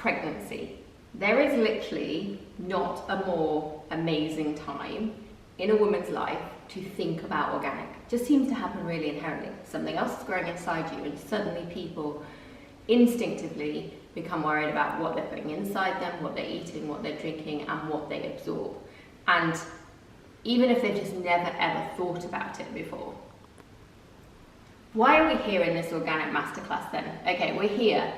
pregnancy. There is literally not a more amazing time in a woman's life to think about organic. It just seems to happen really inherently. Something else is growing inside you, and suddenly people instinctively become worried about what they're putting inside them, what they're eating, what they're drinking, and what they absorb. And even if they've just never ever thought about it before. Why are we here in this organic masterclass then? Okay, we're here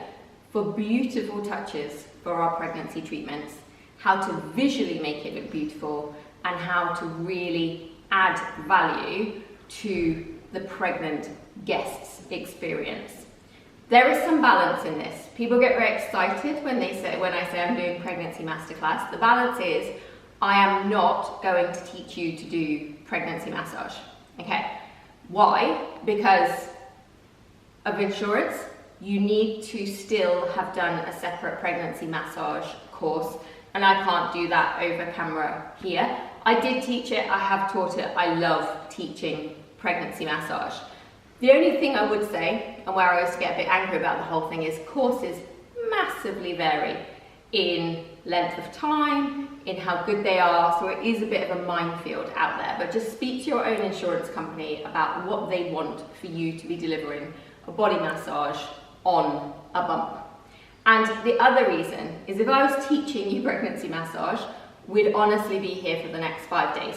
for beautiful touches for our pregnancy treatments, how to visually make it look beautiful, and how to really add value to the pregnant guest's experience. There is some balance in this. People get very excited when I say I'm doing pregnancy masterclass. The balance is I am not going to teach you to do pregnancy massage. Okay, why? Because of insurance, you need to still have done a separate pregnancy massage course, and I can't do that over camera here. I did teach it, I have taught it, I love teaching pregnancy massage. The only thing I would say, and where I used to get a bit angry about the whole thing, is courses massively vary in length of time, in how good they are, so it is a bit of a minefield out there. But just speak to your own insurance company about what they want for you to be delivering a body massage on a bump. And the other reason is if I was teaching you pregnancy massage, we'd honestly be here for the next 5 days,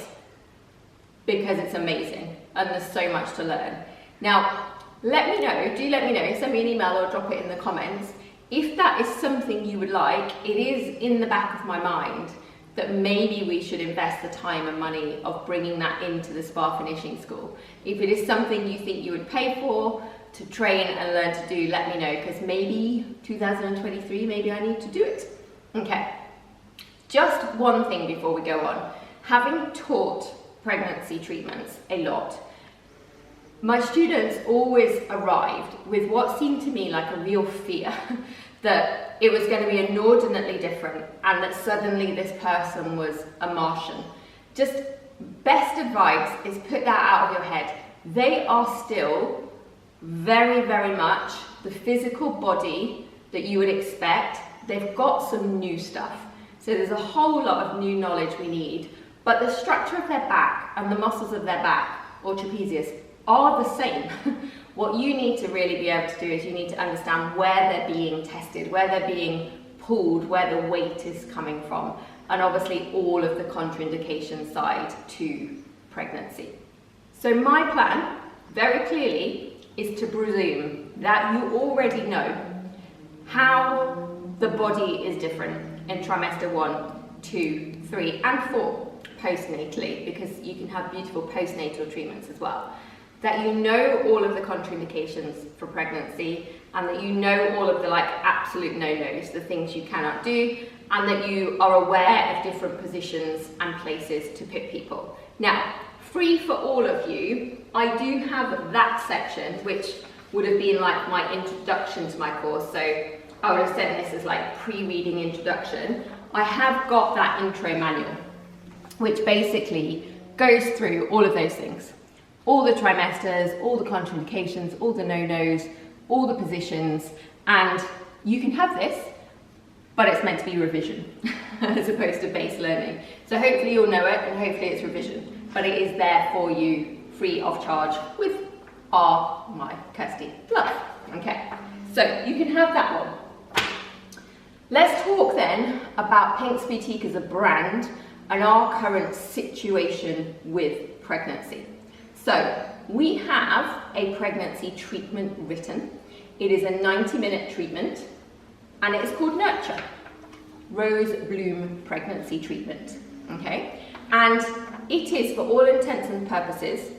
because it's amazing and there's so much to learn. Now, let me know, do let me know, send me an email or drop it in the comments. If that is something you would like, it is in the back of my mind that maybe we should invest the time and money of bringing that into the spa finishing school. If it is something you think you would pay for, to train and learn to do, let me know, because maybe 2023, maybe I need to do it. Okay, just one thing before we go on. Having taught pregnancy treatments a lot, my students always arrived with what seemed to me like a real fear that it was going to be inordinately different and that suddenly this person was a Martian. Just best advice is put that out of your head. They are still very, very much the physical body that you would expect. They've got some new stuff. So there's a whole lot of new knowledge we need, but the structure of their back and the muscles of their back or trapezius are the same. What you need to really be able to do is you need to understand where they're being tested, where they're being pulled, where the weight is coming from, and obviously all of the contraindication side to pregnancy. So my plan, very clearly, is to presume that you already know how the body is different in trimester 1, 2, 3, and 4 postnatally, because you can have beautiful postnatal treatments as well. That you know all of the contraindications for pregnancy, and that you know all of the absolute no-nos, the things you cannot do, and that you are aware of different positions and places to put people. Now, free for all of you, I do have that section, which would have been like my introduction to my course. So I would have said this as pre-reading introduction. I have got that intro manual, which basically goes through all of those things. All the trimesters, all the contraindications, all the no-nos, all the positions, and you can have this, but it's meant to be revision as opposed to base learning. So hopefully you'll know it, and hopefully it's revision, but it is there for you free of charge with my Kirstie love. Okay, so you can have that one. Let's talk then about Pinks Boutique as a brand and our current situation with pregnancy. So we have a pregnancy treatment written. It is a 90-minute treatment, and it is called Nurture, Rose Bloom Pregnancy Treatment, okay? And it is, for all intents and purposes,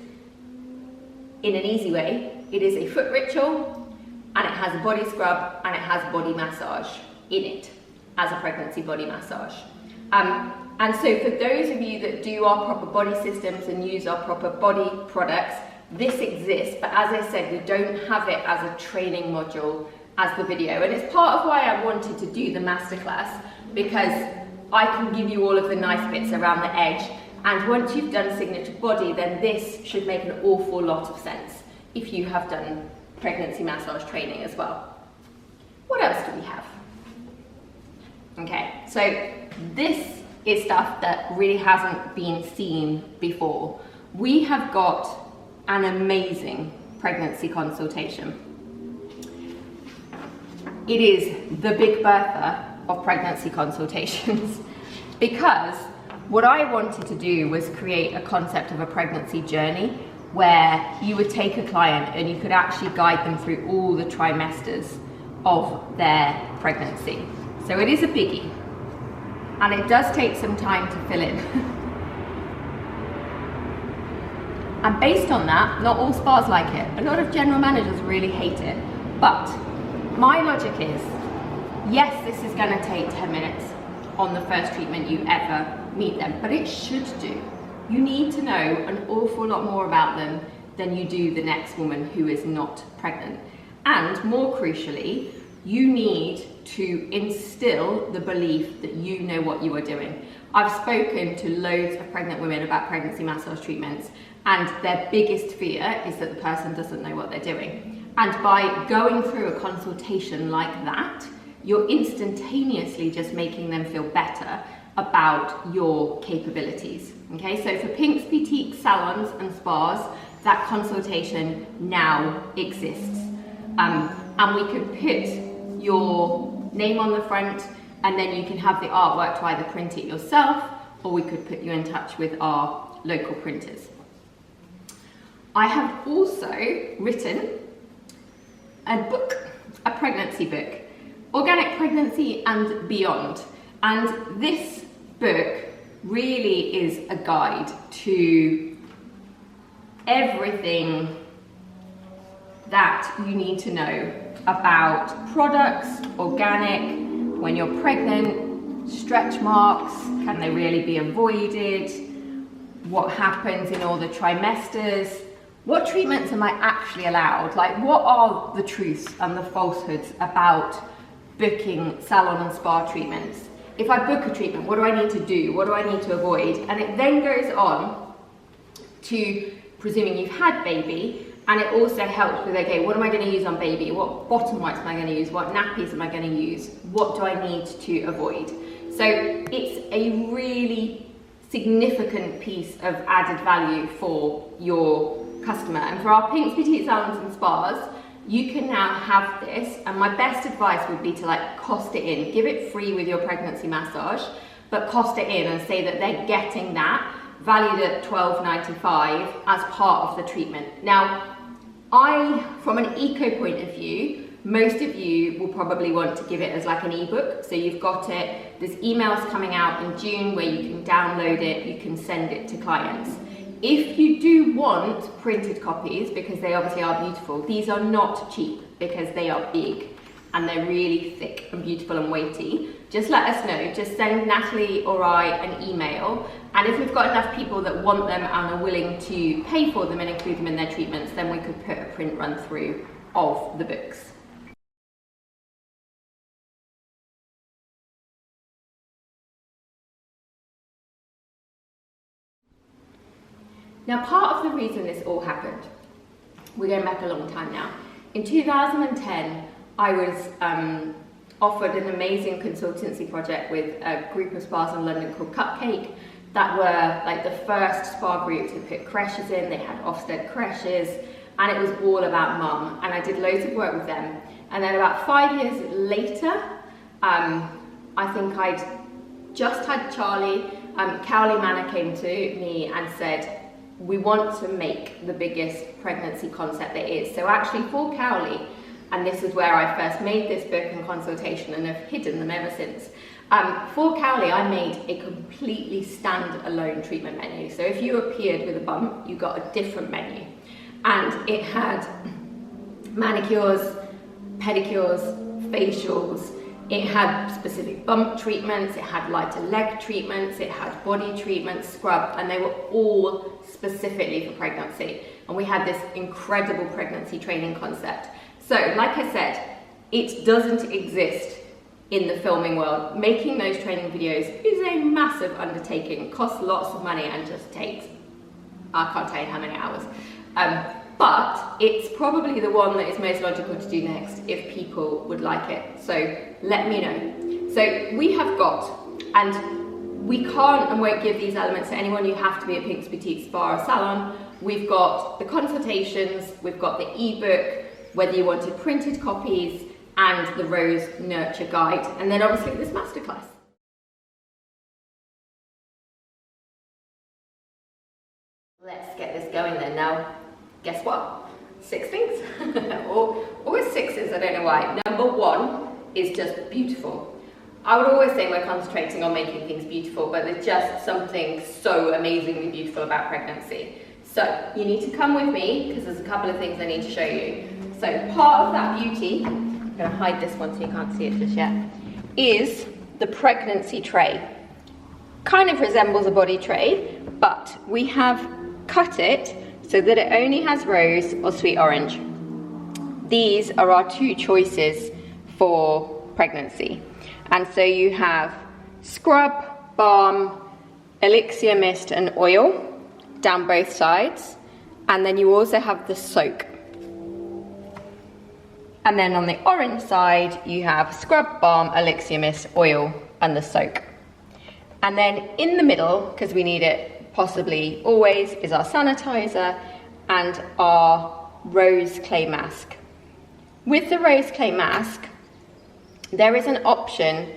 in an easy way, it is a foot ritual, and it has a body scrub, and it has body massage in it, as a pregnancy body massage. And so for those of you that do our proper body systems and use our proper body products, this exists, but as I said, we don't have it as a training module as the video. And it's part of why I wanted to do the masterclass, because I can give you all of the nice bits around the edge, and once you've done signature body, then this should make an awful lot of sense if you have done pregnancy massage training as well. What else do we have? Okay, so this is stuff that really hasn't been seen before. We have got an amazing pregnancy consultation. It is the Big Bertha of pregnancy consultations because what I wanted to do was create a concept of a pregnancy journey where you would take a client and you could actually guide them through all the trimesters of their pregnancy. So it is a biggie, and it does take some time to fill in. And based on that, not all spas like it. A lot of general managers really hate it. But my logic is, yes, this is going to take 10 minutes on the first treatment you ever meet them, but it should do. You need to know an awful lot more about them than you do the next woman who is not pregnant. And more crucially, you need to instill the belief that you know what you are doing. I've spoken to loads of pregnant women about pregnancy massage treatments, and their biggest fear is that the person doesn't know what they're doing. And by going through a consultation like that, you're instantaneously just making them feel better about your capabilities. Okay, so for Pink's Boutique salons and spas, that consultation now exists. And we could put your name on the front, and then you can have the artwork to either print it yourself, or we could put you in touch with our local printers. I have also written a book, a pregnancy book, Organic Pregnancy and Beyond. And this book really is a guide to everything that you need to know about products, organic, when you're pregnant, stretch marks, can they really be avoided, what happens in all the trimesters, what treatments am I actually allowed, like what are the truths and the falsehoods about booking salon and spa treatments. If I book a treatment, what do I need to do, what do I need to avoid? And it then goes on to presuming you've had baby, and it also helps with, okay, what am I going to use on baby? What bottom wipes am I going to use? What nappies am I going to use? What do I need to avoid? So it's a really significant piece of added value for your customer. And for our Pink's Boutique salons and spas, you can now have this, and my best advice would be to like cost it in. Give it free with your pregnancy massage, but cost it in and say that they're getting that valued at $12.95 as part of the treatment. Now, from an eco point of view, most of you will probably want to give it as like an ebook. So you've got it, there's emails coming out in June where you can download it, you can send it to clients. If you do want printed copies, because they obviously are beautiful, these are not cheap because they are big and they're really thick and beautiful and weighty. Just let us know, just send Natalie or I an email, and if we've got enough people that want them and are willing to pay for them and include them in their treatments, then we could put a print run through of the books. Now, part of the reason this all happened, we're going back a long time now. In 2010, I was offered an amazing consultancy project with a group of spas in London called Cupcake that were like the first spa group to put creches in. They had Ofsted creches, and it was all about mum. And I did loads of work with them. And then about 5 years later, I think I'd just had Charlie. Cowley Manor came to me and said, we want to make the biggest pregnancy concept there is. So actually for Cowley, and this is where I first made this book and consultation and have hidden them ever since. For Cowley, I made a completely stand-alone treatment menu. So if you appeared with a bump, you got a different menu. And it had manicures, pedicures, facials, it had specific bump treatments, it had lighter leg treatments, it had body treatments, scrub, and they were all specifically for pregnancy. And we had this incredible pregnancy training concept. So, like I said, it doesn't exist in the filming world. Making those training videos is a massive undertaking, costs lots of money, and just takes, I can't tell you how many hours. But it's probably the one that is most logical to do next if people would like it. So let me know. So we have got, and we can't and won't give these elements to anyone. You have to be a Pink's Boutique Spa or Salon. We've got the consultations, we've got the ebook, whether you wanted printed copies, and the Rose Nurture Guide, and then obviously this masterclass. Let's get this going then. Now, guess what? 6 things, always 6s, I don't know why. Number 1 is just beautiful. I would always say we're concentrating on making things beautiful, but there's just something so amazingly beautiful about pregnancy. So you need to come with me because there's a couple of things I need to show you. So part of that beauty, I'm going to hide this one so you can't see it just yet, is the pregnancy tray. Kind of resembles a body tray, but we have cut it so that it only has rose or sweet orange. These are our 2 choices for pregnancy. And so you have scrub, balm, elixir mist and oil down both sides. And then you also have the soak. And then on the orange side, you have scrub, balm, elixir mist, oil and the soak. And then in the middle, because we need it possibly always, is our sanitizer and our rose clay mask. With the rose clay mask, there is an option,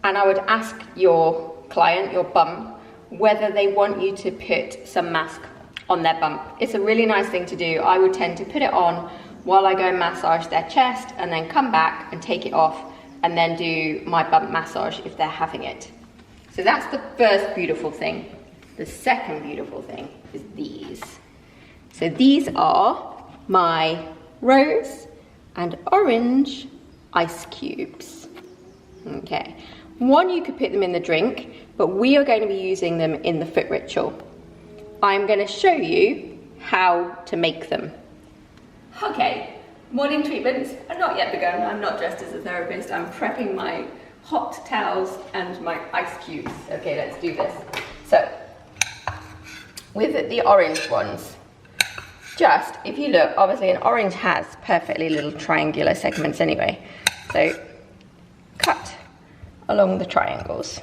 and I would ask your client, your bump, whether they want you to put some mask on their bump. It's a really nice thing to do. I would tend to put it on while I go and massage their chest and then come back and take it off and then do my bump massage if they're having it. So that's the first beautiful thing. The second beautiful thing is these. So these are my rose and orange ice cubes. Okay, one, you could put them in the drink, but we are going to be using them in the foot ritual. I'm going to show you how to make them. Okay, morning treatments are not yet begun. I'm not dressed as a therapist. I'm prepping my hot towels and my ice cubes. Okay, let's do this. So, with the orange ones, just, if you look, obviously an orange has perfectly little triangular segments anyway. So, cut along the triangles.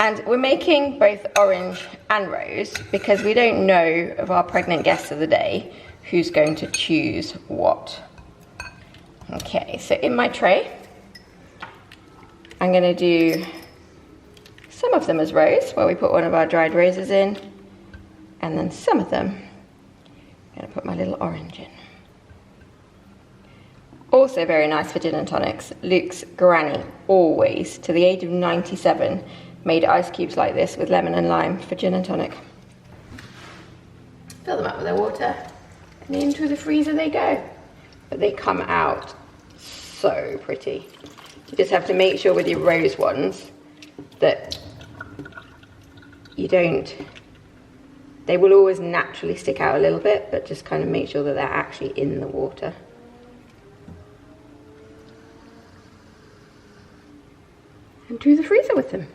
And we're making both orange and rose because we don't know of our pregnant guests of the day who's going to choose what. Okay, so in my tray, I'm going to do some of them as rose, where we put one of our dried roses in, and then some of them, I'm going to put my little orange in. Also very nice for gin and tonics. Luke's granny, always, to the age of 97, made ice cubes like this with lemon and lime for gin and tonic. Fill them up with their water, and into the freezer they go. But they come out so pretty. You just have to make sure with your rose ones that you don't, they will always naturally stick out a little bit, but just kind of make sure that they're actually in the water. And to the freezer with them.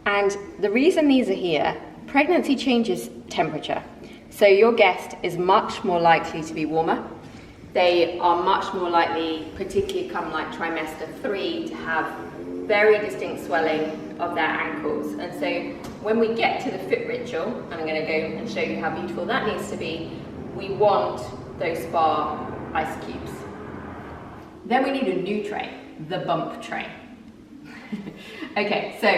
And the reason these are here, pregnancy changes temperature. So your guest is much more likely to be warmer. They are much more likely, particularly come like trimester 3, to have very distinct swelling of their ankles. And so when we get to the foot ritual, and I'm going to go and show you how beautiful that needs to be, we want those spa ice cubes. Then we need a new tray, the bump tray. Okay, so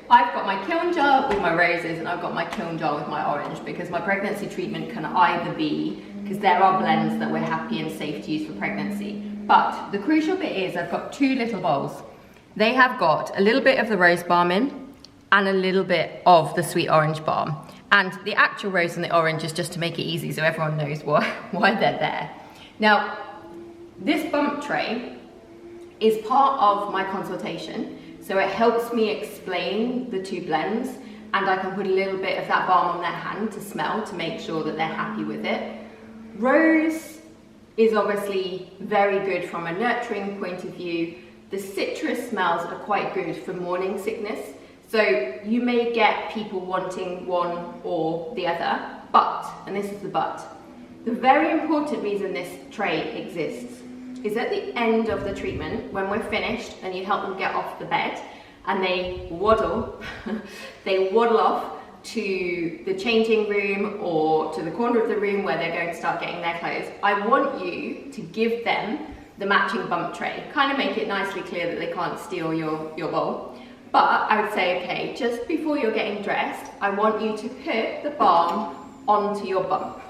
I've got my kiln jar with my roses and I've got my kiln jar with my orange, because my pregnancy treatment can either be, because there are blends that we're happy and safe to use for pregnancy. But the crucial bit is I've got 2 little bowls. They have got a little bit of the rose balm in and a little bit of the sweet orange balm. And the actual rose and the orange is just to make it easy so everyone knows why they're there. Now, this bump tray is part of my consultation. So it helps me explain the 2 blends, and I can put a little bit of that balm on their hand to smell to make sure that they're happy with it. Rose is obviously very good from a nurturing point of view. The citrus smells are quite good for morning sickness. So you may get people wanting one or the other, but, and this is the but, the very important reason this tray exists is at the end of the treatment, when we're finished and you help them get off the bed and they waddle, they waddle off to the changing room or to the corner of the room where they're going to start getting their clothes. I want you to give them the matching bump tray. Kind of make it nicely clear that they can't steal your bowl. But I would say, okay, just before you're getting dressed, I want you to put the balm onto your bump.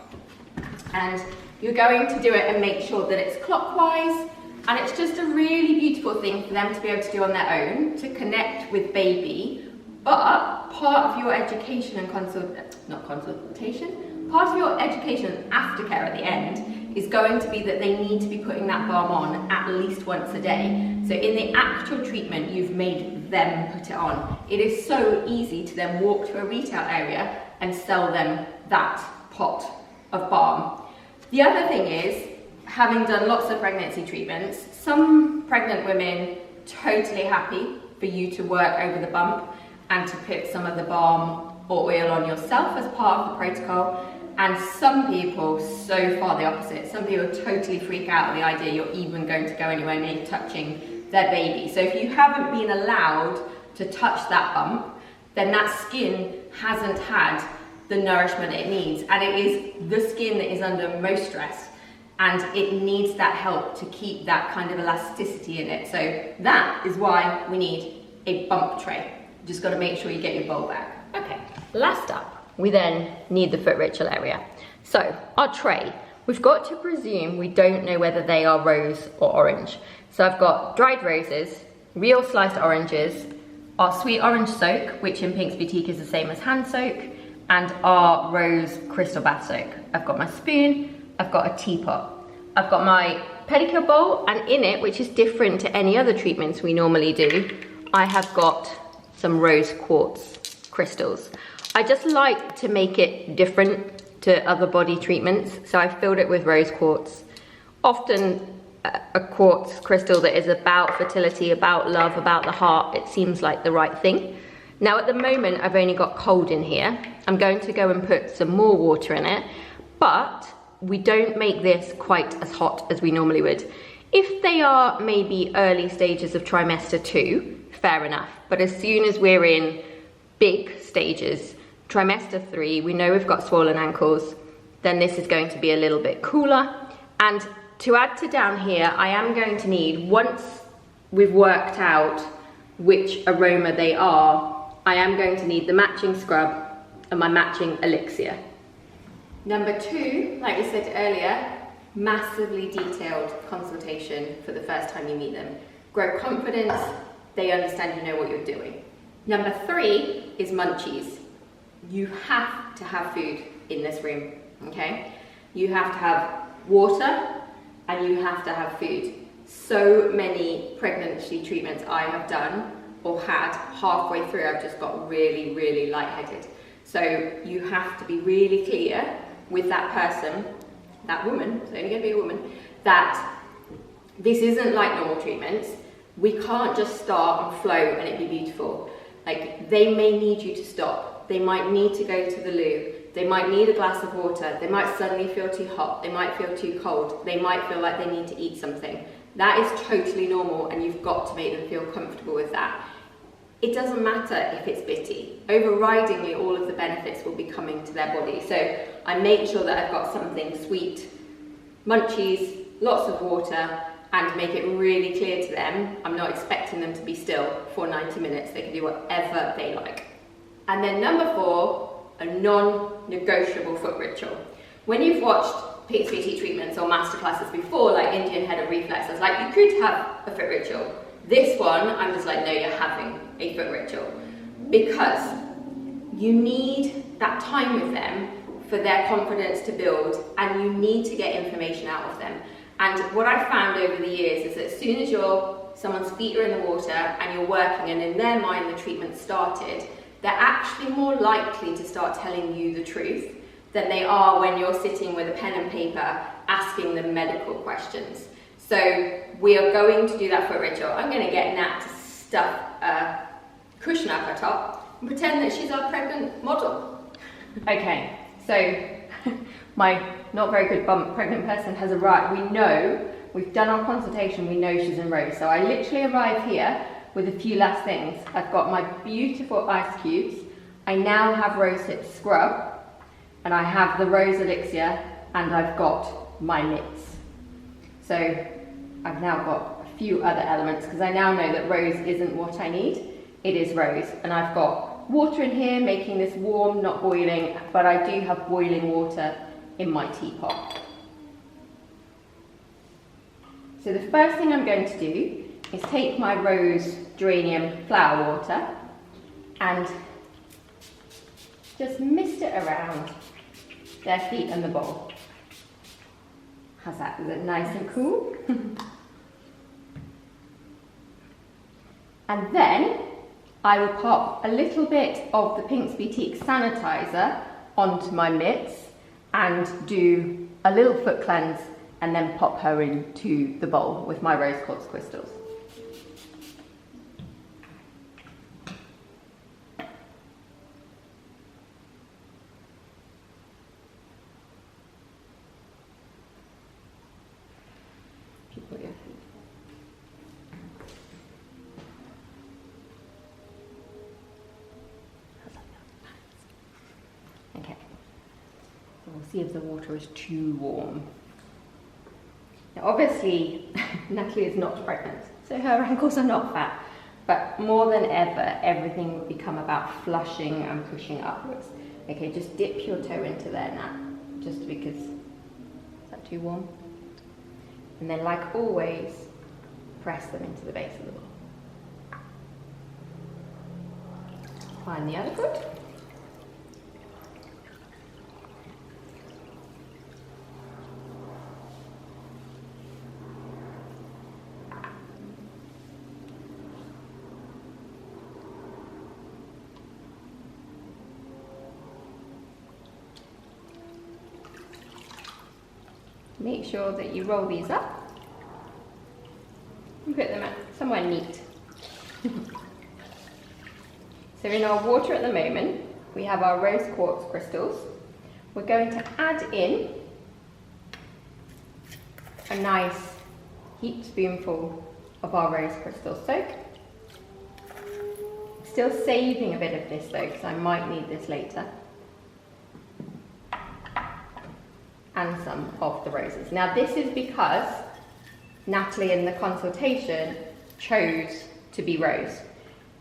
And you're going to do it and make sure that it's clockwise, and it's just a really beautiful thing for them to be able to do on their own, to connect with baby. But part of your education and part of your education and aftercare at the end is going to be that they need to be putting that balm on at least once a day. So in the actual treatment, you've made them put it on. It is so easy to then walk to a retail area and sell them that pot of balm. The other thing is, having done lots of pregnancy treatments, some pregnant women totally happy for you to work over the bump and to put some of the balm or oil on yourself as part of the protocol. And some people, so far the opposite. Some people totally freak out at the idea you're even going to go anywhere near touching their baby. So if you haven't been allowed to touch that bump, then that skin hasn't had the nourishment it needs. And it is the skin that is under most stress, and it needs that help to keep that kind of elasticity in it. So that is why we need a bump tray. Just got to make sure you get your bowl back. Okay, last up, we then need the foot ritual area. So our tray, we've got to presume we don't know whether they are rose or orange. So I've got dried roses, real sliced oranges, our sweet orange soak, which in Pink's Boutique is the same as hand soak, and our rose crystal bath soak. I've got my spoon, I've got a teapot. I've got my pedicure bowl, and in it, which is different to any other treatments we normally do, I have got some rose quartz crystals. I just like to make it different to other body treatments, so I filled it with rose quartz. Often a quartz crystal that is about fertility, about love, about the heart, it seems like the right thing. Now at the moment I've only got cold in here. I'm going to go and put some more water in it, but we don't make this quite as hot as we normally would. If they are maybe early stages of trimester 2, fair enough. But as soon as we're in big stages, trimester 3, we know we've got swollen ankles, then this is going to be a little bit cooler. And to add to down here, I am going to need, once we've worked out which aroma they are, I am going to need the matching scrub and my matching elixir. Number 2, like we said earlier, massively detailed consultation for the first time you meet them. Grow confidence, they understand you know what you're doing. Number 3 is munchies. You have to have food in this room, okay? You have to have water and you have to have food. So many pregnancy treatments I have done or had, halfway through I've just got really, really lightheaded. So you have to be really clear with that person, that woman, it's only going to be a woman, that this isn't like normal treatments. We can't just start and flow and it be beautiful. Like, they may need you to stop. They might need to go to the loo. They might need a glass of water. They might suddenly feel too hot. They might feel too cold. They might feel like they need to eat something. That is totally normal, and you've got to make them feel comfortable with that. It doesn't matter if it's bitty. Overridingly, all of the benefits will be coming to their body. So I make sure that I've got something sweet, munchies, lots of water, and make it really clear to them I'm not expecting them to be still for 90 minutes. They can do whatever they like. And then number 4, a non-negotiable foot ritual. When you've watched PHPT treatments or masterclasses before, like Indian head of reflexes, like, you could have a foot ritual. This one, I'm just like, no, you're having a foot ritual, because you need that time with them for their confidence to build, and you need to get information out of them. And what I've found over the years is that as soon as someone's feet are in the water and you're working, and in their mind the treatment started, they're actually more likely to start telling you the truth than they are when you're sitting with a pen and paper asking them medical questions. So we are going to do that foot ritual. I'm going to get Nat to stuff a cushion up her top and pretend that she's our pregnant model. Okay, so my not very good bump pregnant person has arrived. We know we've done our consultation, we know she's in rose. So I literally arrive here with a few last things. I've got my beautiful ice cubes. I now have rosehip scrub, and I have the rose elixir, and I've got my mitts. So I've now got a few other elements because I now know that rose isn't what I need. It is rose, and I've got water in here making this warm, not boiling, but I do have boiling water in my teapot. So the first thing I'm going to do is take my rose geranium flower water and just mist it around their feet and the bowl. How's that? Is it nice and cool? And then I will pop a little bit of the Pinks Boutique sanitizer onto my mitts and do a little foot cleanse and then pop her into the bowl with my rose quartz crystals. Okay, we'll see if the water is too warm. Now obviously, Natalie is not pregnant, so her ankles are not fat, but more than ever, everything will become about flushing and pushing upwards. Okay, just dip your toe into there now, just because, is that too warm? And then like always, press them into the base of the bowl. Find the other foot. Make sure that you roll these up and put them somewhere neat. So in our water at the moment, we have our rose quartz crystals. We're going to add in a nice heaped spoonful of our rose crystal soak. Still saving a bit of this though, because I might need this later. And some of the roses. Now this is because Natalie in the consultation chose to be rose.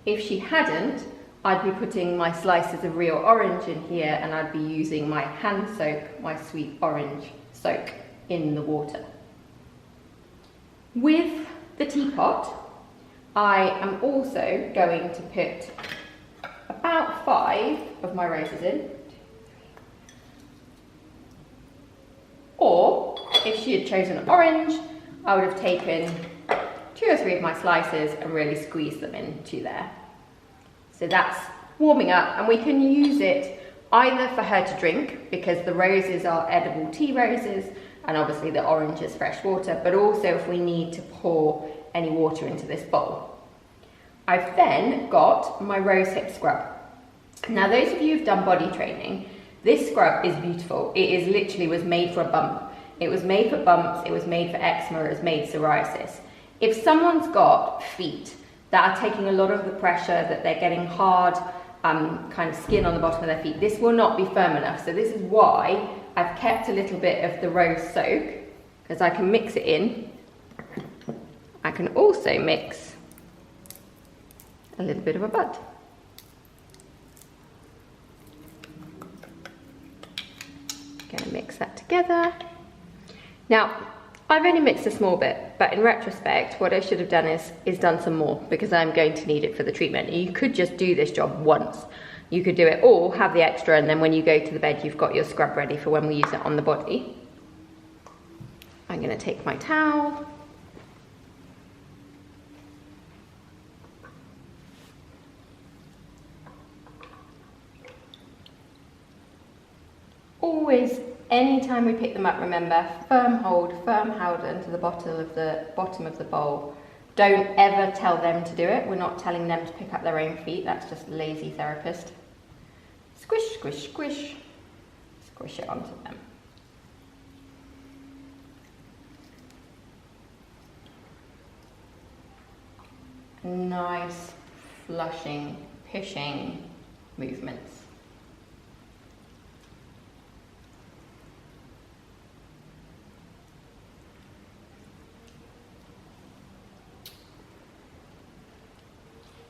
If she hadn't, I'd be putting my slices of real orange in here and I'd be using my hand soak, my sweet orange soak in the water. With the teapot, I am also going to put about 5 of my roses in. Or, if she had chosen orange, I would have taken 2 or 3 of my slices and really squeezed them into there. So that's warming up, and we can use it either for her to drink, because the roses are edible tea roses, and obviously the orange is fresh water, but also if we need to pour any water into this bowl. I've then got my rosehip scrub. Now those of you who've done body training, this scrub is beautiful. It is literally was made for a bump. It was made for bumps, it was made for eczema, it was made for psoriasis. If someone's got feet that are taking a lot of the pressure, that they're getting hard kind of skin on the bottom of their feet, this will not be firm enough. So this is why I've kept a little bit of the rose soak, because I can mix it in. I can also mix a little bit of a bud. Going to mix that together. Now, I've only mixed a small bit, but in retrospect, what I should have done is done some more, because I'm going to need it for the treatment. You could just do this job once. You could do it all, have the extra, and then when you go to the bed, you've got your scrub ready for when we use it on the body. I'm going to take my towel. Always, anytime we pick them up, remember, firm hold onto the bottom of the bowl. Don't ever tell them to do it. We're not telling them to pick up their own feet. That's just a lazy therapist. Squish, squish, squish. Squish it onto them. nice flushing, pushing movements.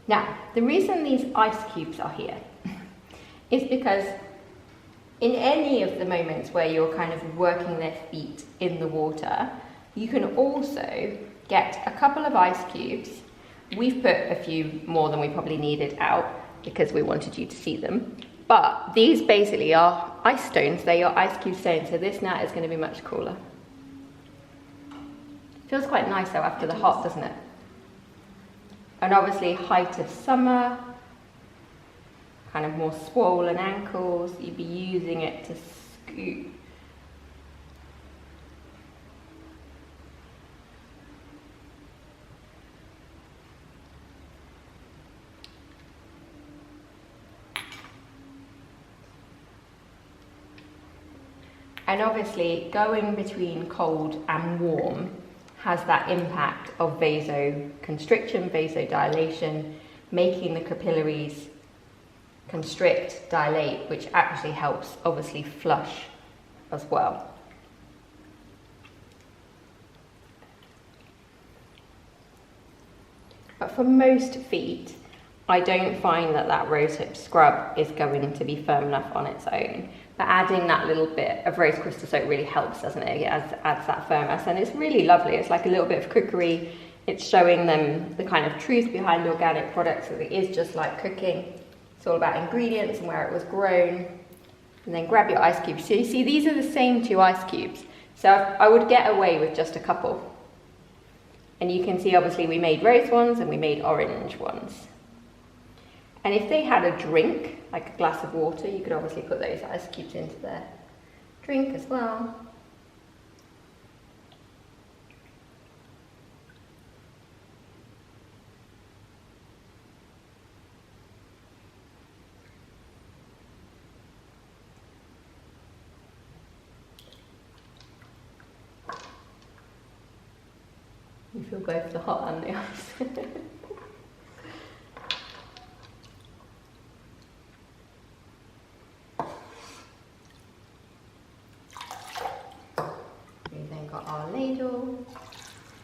Now, the reason these ice cubes are here is because in any of the moments where you're kind of working their feet in the water, you can also get a couple of ice cubes. We've put a few more than we probably needed out because we wanted you to see them. But these basically are ice stones. They're your ice cube stones, so this mat is going to be much cooler. Feels quite nice though after the hot, doesn't it? And obviously height of summer, kind of more swollen ankles, you'd be using it to scoop. And obviously going between cold and warm has that impact of vasoconstriction, vasodilation, making the capillaries constrict, dilate, which actually helps obviously flush as well. But for most feet, I don't find that that rosehip scrub is going to be firm enough on its own. But adding that little bit of rose crystal soap really helps, doesn't it? It adds that firmness, and it's really lovely. It's like a little bit of cookery. It's showing them the kind of truth behind organic products, that it is just like cooking. It's all about ingredients and where it was grown. And then grab your ice cubes. So you see, these are the same 2 ice cubes. So I would get away with just a couple. And you can see, obviously, we made rose ones and we made orange ones. And if they had a drink, like a glass of water, you could obviously put those ice cubes into their drink as well. You feel both the hot and the ice. Our ladle,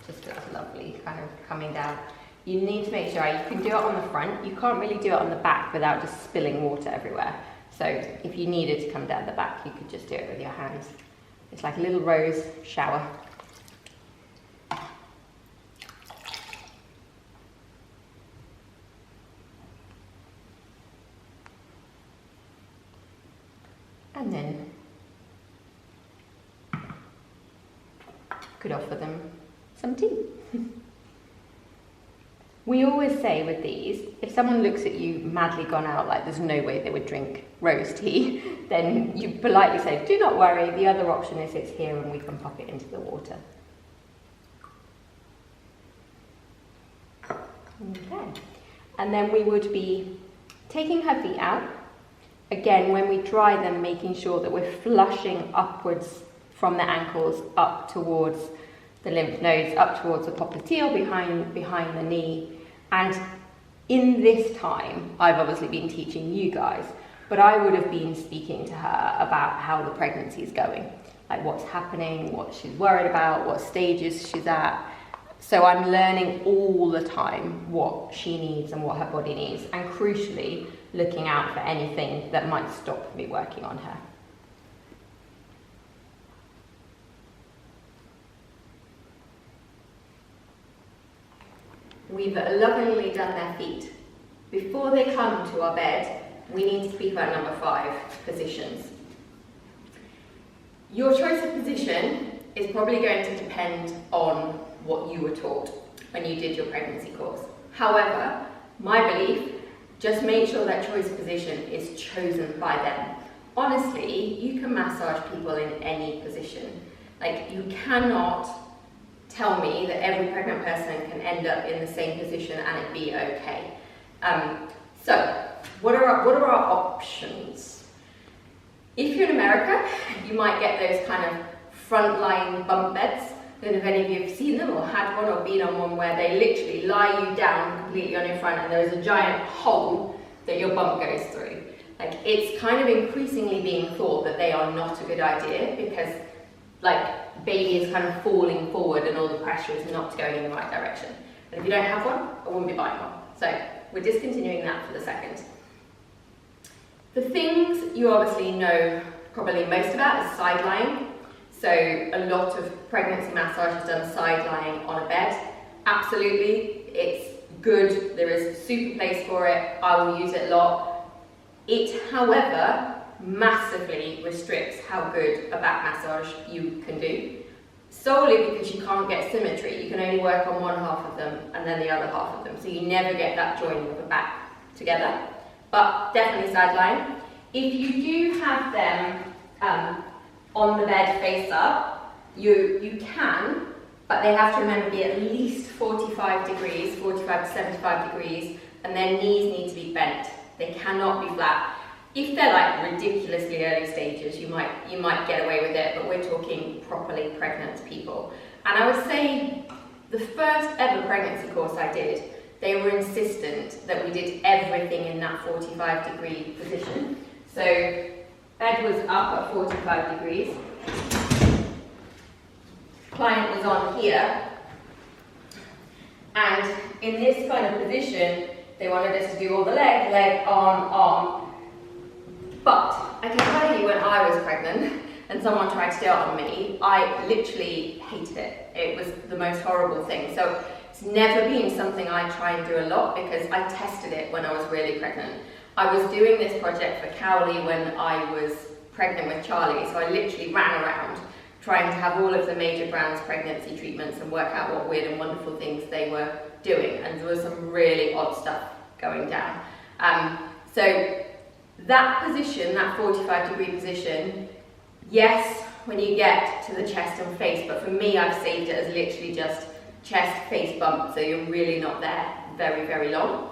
just looks lovely, kind of coming down. You need to make sure you can do it on the front. You can't really do it on the back without just spilling water everywhere. So if you needed to come down the back, you could just do it with your hands. It's like a little rose shower. And then could offer them some tea. We always say with these, if someone looks at you madly gone out, like there's no way they would drink rose tea, then you politely say, do not worry, the other option is it's here and we can pop it into the water. Okay, and then we would be taking her feet out. Again, when we dry them, making sure that we're flushing upwards from the ankles up towards the lymph nodes, up towards the popliteal, behind the knee. And in this time, I've obviously been teaching you guys, but I would have been speaking to her about how the pregnancy is going, like what's happening, what she's worried about, what stages she's at. So I'm learning all the time what she needs and what her body needs, and crucially, looking out for anything that might stop me working on her. We've lovingly done their feet. Before they come to our bed, we need to speak about number 5, positions. Your choice of position is probably going to depend on what you were taught when you did your pregnancy course. However, my belief, just make sure that choice of position is chosen by them. Honestly, you can massage people in any position. Like, you cannot tell me that every pregnant person can end up in the same position and it be okay. So, what are our options? If you're in America, you might get those kind of frontline bunk beds don't know if any of you have seen them or had one or been on one where they literally lie you down completely on your front and there's a giant hole that your bump goes through. Like, it's kind of increasingly being thought that they are not a good idea because, like, baby is kind of falling forward and all the pressure is not going in the right direction. And if you don't have one, I wouldn't be buying one. So we're discontinuing that for the second. The things you obviously know probably most about is side lying. So a lot of pregnancy massage is done side lying on a bed. Absolutely, it's good. There is super place for it. I will use it a lot. It, however, massively restricts how good a back massage you can do. Solely because you can't get symmetry. You can only work on one half of them and then the other half of them. So you never get that joining of the back together. But definitely side lying. If you do have them on the bed face up, you can, but they have to remember be at least 45 degrees, 45 to 75 degrees, and their knees need to be bent. They cannot be flat. If they're like ridiculously early stages, you might get away with it, but we're talking properly pregnant people. And I would say the first ever pregnancy course I did, they were insistent that we did everything in that 45 degree position. So bed was up at 45 degrees. Client was on here. And in this kind of position, they wanted us to do all the leg, arm. But I can tell you when I was pregnant and someone tried to do it on me, I literally hated it. It was the most horrible thing. So it's never been something I try and do a lot because I tested it when I was really pregnant. I was doing this project for Cowley when I was pregnant with Charlie, so I literally ran around trying to have all of the major brands' pregnancy treatments and work out what weird and wonderful things they were doing, and there was some really odd stuff going down. So that position, that 45 degree position, yes, when you get to the chest and face, but for me I've saved it as literally just chest, face bump, so you're really not there very, very long.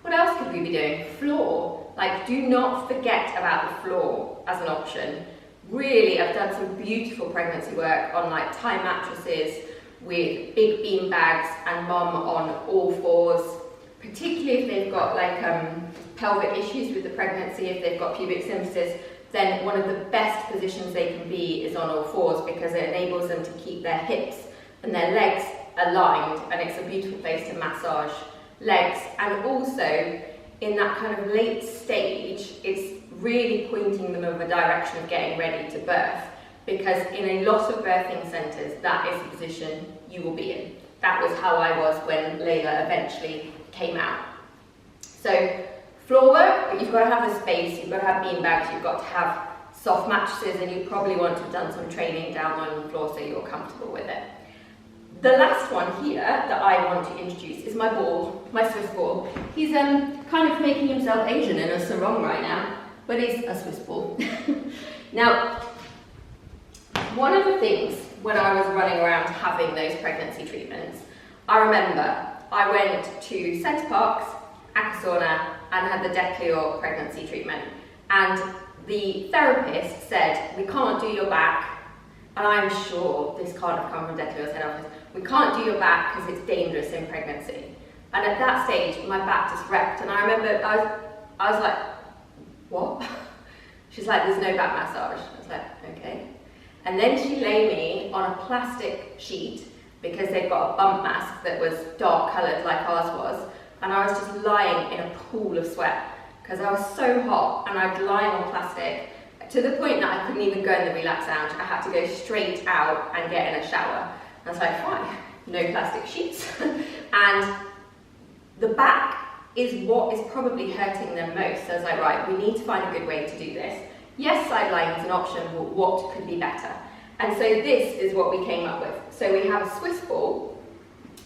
What else could we be doing? Floor. Like, do not forget about the floor as an option. Really, I've done some beautiful pregnancy work on like Thai mattresses with big bean bags and mum on all fours, particularly if they've got like pelvic issues with the pregnancy, if they've got pubic symphysis, then one of the best positions they can be is on all fours because it enables them to keep their hips and their legs aligned, and it's a beautiful place to massage legs. And also in that kind of late stage, it's really pointing them in a direction of getting ready to birth, because in a lot of birthing centres that is the position you will be in. That was how I was when Layla eventually came out. So floor work, but you've got to have the space, you've got to have bean bags, you've got to have soft mattresses, and you probably want to have done some training down on the floor so you're comfortable with it. The last one here that I want to introduce is my ball, my Swiss ball. He's kind of making himself Asian in a sarong right now, but he's a Swiss ball. Now, one of the things when I was running around having those pregnancy treatments, I remember I went to Centre Parks, Aquasauna, and had the Declior pregnancy treatment. And the therapist said, we can't do your back, and I'm sure this can't have come from Declior's head office, we can't do your back because it's dangerous in pregnancy. And at that stage, my back just wrecked, and I remember I was like, what? She's like, there's no back massage. I was like, okay. And then she lay me on a plastic sheet because they've got a bump mask that was dark coloured like ours was, and I was just lying in a pool of sweat because I was so hot, and I'd lying on plastic to the point that I couldn't even go in the relax lounge. I had to go straight out and get in a shower. I was like, fine, no plastic sheets. And the back is what is probably hurting them most. So I was like, right, we need to find a good way to do this. Yes, side lying is an option, but what could be better? And so this is what we came up with. So we have a Swiss ball.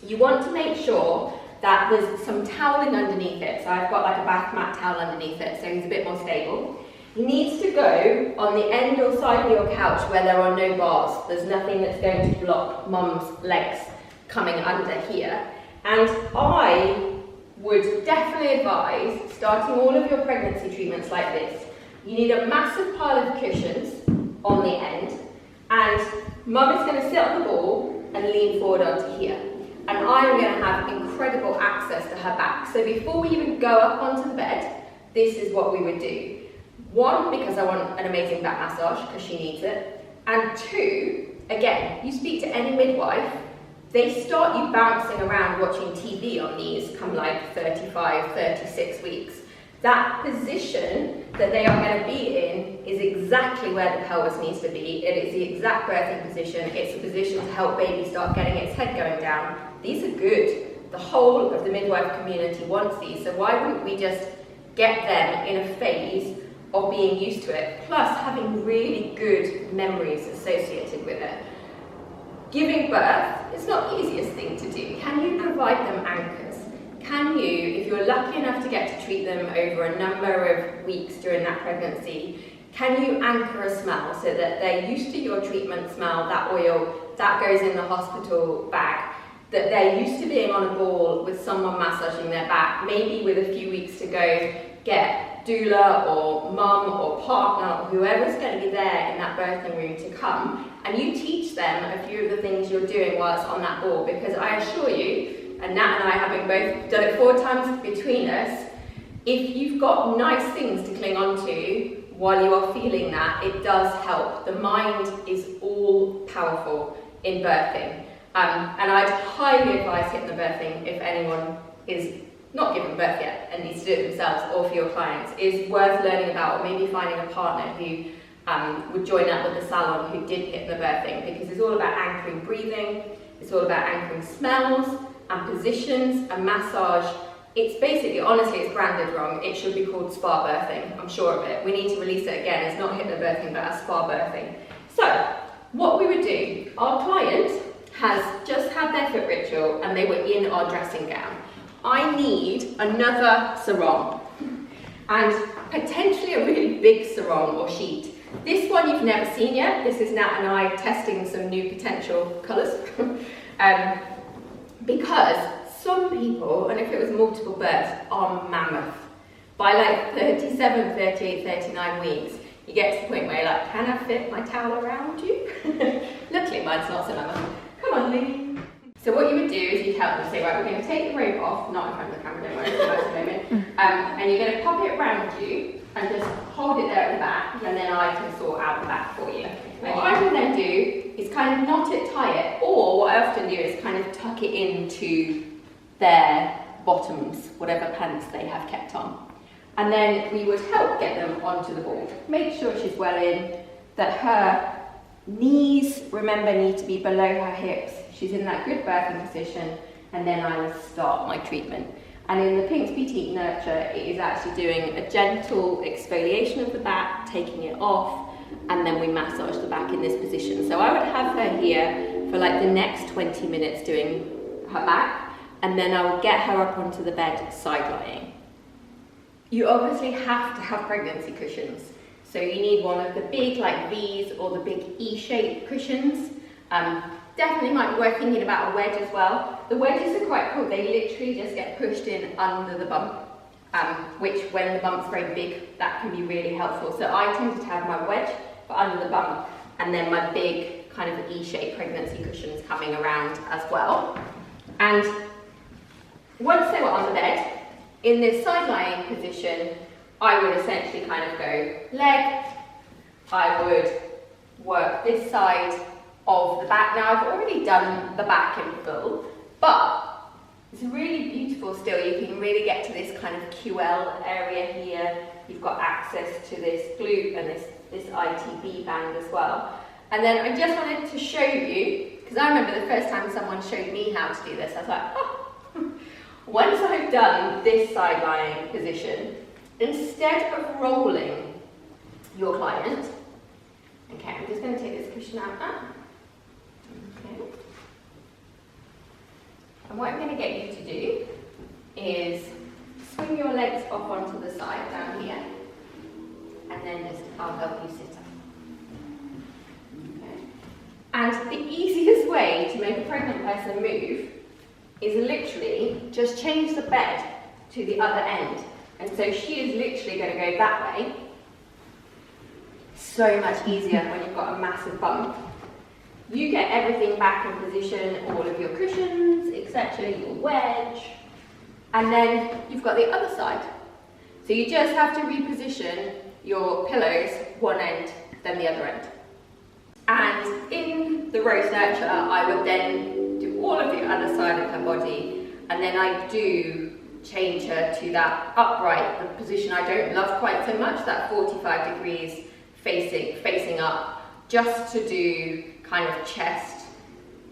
You want to make sure that there's some toweling underneath it. So I've got like a bath mat towel underneath it, so he's a bit more stable. He needs to go on the end or side of your couch where there are no bars. There's nothing that's going to block mum's legs coming under here. And I would definitely advise starting all of your pregnancy treatments like this. You need a massive pile of cushions on the end, and mum is going to sit on the ball and lean forward onto here. And I'm going to have incredible access to her back. So before we even go up onto the bed, this is what we would do. One, because I want an amazing back massage, because she needs it. And two, again, you speak to any midwife, they start you bouncing around watching TV on these come like 35, 36 weeks. That position that they are going to be in is exactly where the pelvis needs to be. It is the exact birthing position. It's a position to help baby start getting its head going down. These are good. The whole of the midwife community wants these, so why wouldn't we just get them in a phase of being used to it, plus having really good memories associated with it. Giving birth is not the easiest thing to do. Can you provide them anchors? Can you, if you're lucky enough to get to treat them over a number of weeks during that pregnancy, can you anchor a smell so that they're used to your treatment smell, that oil, that goes in the hospital bag, that they're used to being on a ball with someone massaging their back, maybe with a few weeks to go, get doula or mum or partner or whoever's going to be there in that birthing room to come, and you teach them a few of the things you're doing while it's on that ball, because I assure you, and Nat and I having both done it 4 times between us, if you've got nice things to cling on to while you are feeling that, it does help. The mind is all powerful in birthing. And I'd highly advise hypnobirthing if anyone is not given birth yet and needs to do it themselves, or for your clients, is worth learning about, or maybe finding a partner who would join up with the salon who did hypnobirthing, because it's all about anchoring breathing, it's all about anchoring smells and positions and massage. It's basically, honestly, it's branded wrong. It should be called spa birthing, I'm sure of it. We need to release it again. It's not hypnobirthing, but a spa birthing. So, what we would do, our client has just had their foot ritual and they were in our dressing gown. I need another sarong, and potentially a really big sarong or sheet. This one you've never seen yet. This is Nat and I testing some new potential colours. Because some people, and if it was multiple births, are mammoth. By like 37, 38, 39 weeks, you get to the point where you're like, can I fit my towel around you? Luckily mine's not so mammoth. Come on, Lee. So what you would do is you'd help them say, right, we're going to take the rope off, not in front of the camera, don't worry, it's a moment, and you're going to pop it around you and just hold it there at the back, and then I can sort out the back for you. What I will then do is kind of knot it, tie it, or what I often do is kind of tuck it into their bottoms, whatever pants they have kept on. And then we would help get them onto the ball. Make sure she's well in, that her knees, remember, need to be below her hips. She's in that good birthing position, and then I will start my treatment. And in the Pink Petite Nurture, it is actually doing a gentle exfoliation of the back, taking it off, and then we massage the back in this position. So I would have her here for like the next 20 minutes doing her back, and then I will get her up onto the bed side lying. You obviously have to have pregnancy cushions. So you need one of the big like V's or the big E-shaped cushions. Definitely might be worth thinking about a wedge as well. The wedges are quite cool. They literally just get pushed in under the bump, which when the bump's very big, that can be really helpful. So I tended to have my wedge for under the bump, and then my big kind of E-shaped pregnancy cushions coming around as well. And once they were on the bed, in this side-lying position, I would essentially kind of go leg, I would work this side of the back. Now I've already done the back in full, but it's really beautiful still. You can really get to this kind of QL area here. You've got access to this glute and this ITB band as well. And then I just wanted to show you, because I remember the first time someone showed me how to do this, I was like, oh. Once I've done this side lying position, instead of rolling your client, okay, I'm just going to take this cushion out. Okay. And what I'm going to get you to do is swing your legs off onto the side down here, and then I'll help you sit up. Okay. And the easiest way to make a pregnant person move is literally just change the bed to the other end. And so she is literally going to go that way. So much easier when you've got a massive bump. you get everything back in position, all of your cushions, etc., your wedge, and then you've got the other side. So you just have to reposition your pillows one end, then the other end. And in the Rose Nurture, I would then do all of the other side of her body, and then I do change her to that upright, the position I don't love quite so much, that 45 degrees facing up, just to do kind of chest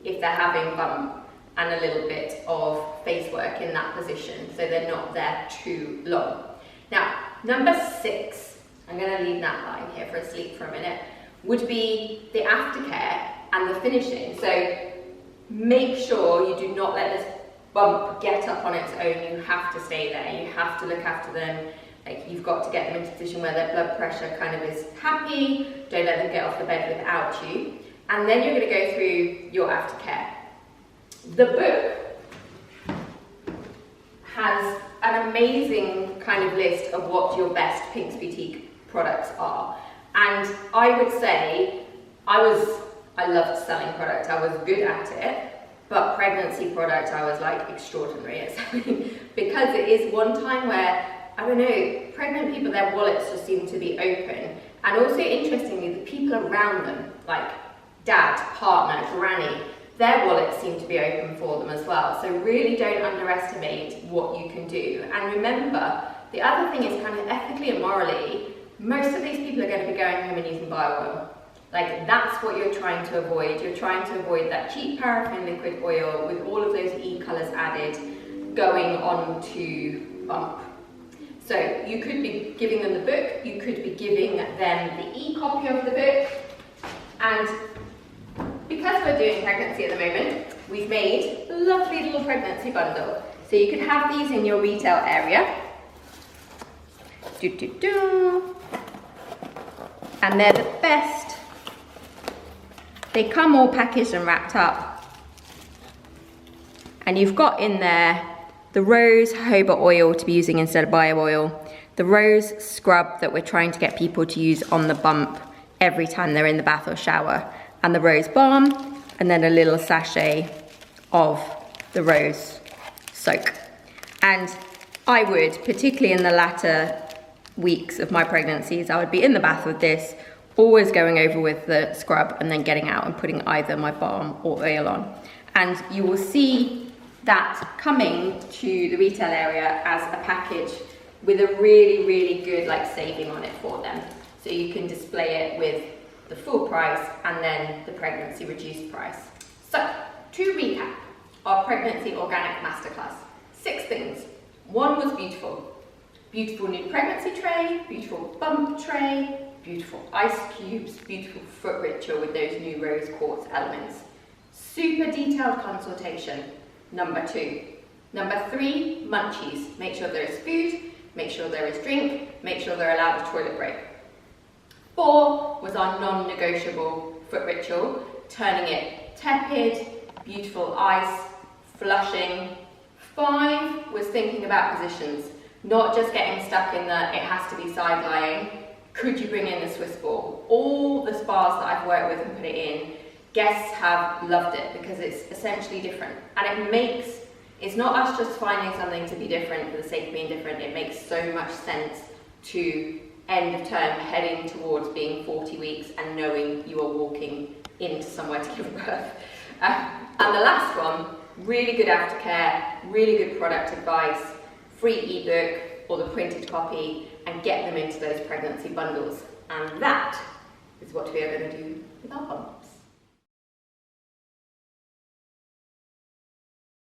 if they're having bump, and a little bit of face work in that position so they're not there too long. Now, number 6, I'm going to leave that lying here for a sleep for a minute, would be the aftercare and the finishing. So make sure you do not let this bump get up on its own. You have to stay there. You have to look after them. Like, you've got to get them into a position where their blood pressure kind of is happy. Don't let them get off the bed without you. And then you're going to go through your aftercare. The book has an amazing kind of list of what your best Pinks Boutique products are. And I would say I loved selling product. I was good at it. But pregnancy product, I was like extraordinary at selling, because it is one time where, I don't know, pregnant people, their wallets just seem to be open. And also, interestingly, the people around them, like dad, partner, granny, their wallets seem to be open for them as well. So really don't underestimate what you can do. And remember, the other thing is kind of ethically and morally, most of these people are going to be going home and using bio oil. Like, that's what you're trying to avoid. You're trying to avoid that cheap paraffin liquid oil with all of those e-colours added going on to bump. So you could be giving them the book, you could be giving them the e-copy of the book, and because we're doing pregnancy at the moment, we've made a lovely little pregnancy bundle. So you could have these in your retail area. And they're the best. They come all packaged and wrapped up. And you've got in there the rose jojoba oil to be using instead of bio oil, the rose scrub that we're trying to get people to use on the bump every time they're in the bath or shower, and the rose balm, and then a little sachet of the rose soak. And I would, particularly in the latter weeks of my pregnancies, I would be in the bath with this, always going over with the scrub and then getting out and putting either my balm or oil on. And you will see that coming to the retail area as a package with a really, really good like saving on it for them. So you can display it with the full price and then the pregnancy reduced price. So, to recap our pregnancy organic masterclass, 6 things. 1 was beautiful. Beautiful new pregnancy tray, beautiful bump tray, beautiful ice cubes, beautiful foot ritual with those new rose quartz elements. Super detailed consultation, number 2. Number 3, munchies. Make sure there is food, make sure there is drink, make sure they're allowed a toilet break. 4 was our non-negotiable foot ritual, turning it tepid, beautiful ice, flushing. 5 was thinking about positions, not just getting stuck in the, it has to be side lying. Could you bring in the Swiss ball? All the spas that I've worked with and put it in, guests have loved it because it's essentially different. And it's not us just finding something to be different for the sake of being different, it makes so much sense to end of term heading towards being 40 weeks and knowing you are walking into somewhere to give birth. And the last one, really good aftercare, really good product advice, free ebook or the printed copy, and get them into those pregnancy bundles. And that is what we are going to do with our bump.